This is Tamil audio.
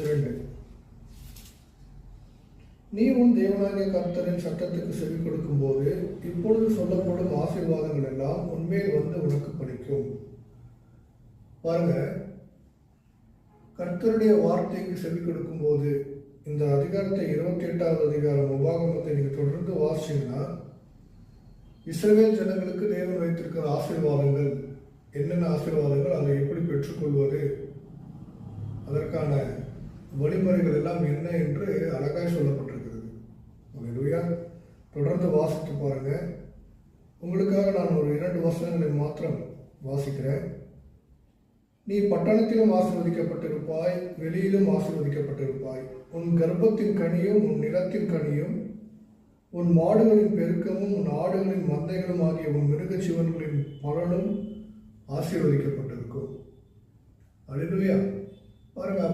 2. நீ உன் தேவனாகிய கர்த்தரின் சட்டத்துக்கு செவி கொடுக்கும் போது இப்பொழுது சொல்லப்படும் ஆசீர்வாதங்கள் எல்லாம் உன்மேல் வந்து உனக்கு பலிக்கும். பாருங்க, கர்த்தருடைய வார்த்தைக்கு செவி கொடுக்கும் போது, இந்த அதிகாரத்தை 28வது அதிகாரம் உபாகமத்தை நீங்க தொடர்ந்து வாசிச்சீங்கன்னா, இஸ்ரவேல் ஜனங்களுக்கு தேவன் வைத்திருக்கிற ஆசீர்வாதங்கள் என்னென்ன ஆசீர்வாதங்கள், அதை எப்படி பெற்றுக்கொள்வது, அதற்கான வழிமுறைகள் எல்லாம் என்ன என்று அழகாய் சொல்லப்பட்டிருக்கிறது. அல்லேலூயா. தொடர்ந்து வாசித்து பாருங்க. உங்களுக்காக நான் ஒரு 2 வசனங்களை மாத்திரம் வாசிக்கிறேன். நீ பட்டணத்திலும் ஆசீர்வதிக்கப்பட்டிருப்பாய், வெளியிலும் ஆசீர்வதிக்கப்பட்டிருப்பாய். உன் கர்ப்பத்தின் கனியும் உன் நிலத்தின் கனியும் உன் மாடுகளின் பெருக்கமும் உன் ஆடுகளின் மந்தைகளும் ஆகிய உன் மிருக ஜீவன்களின் பலனும் ஆசீர்வதிக்கப்பட்டிருக்கும். அல்லேலூயா. பாருங்க,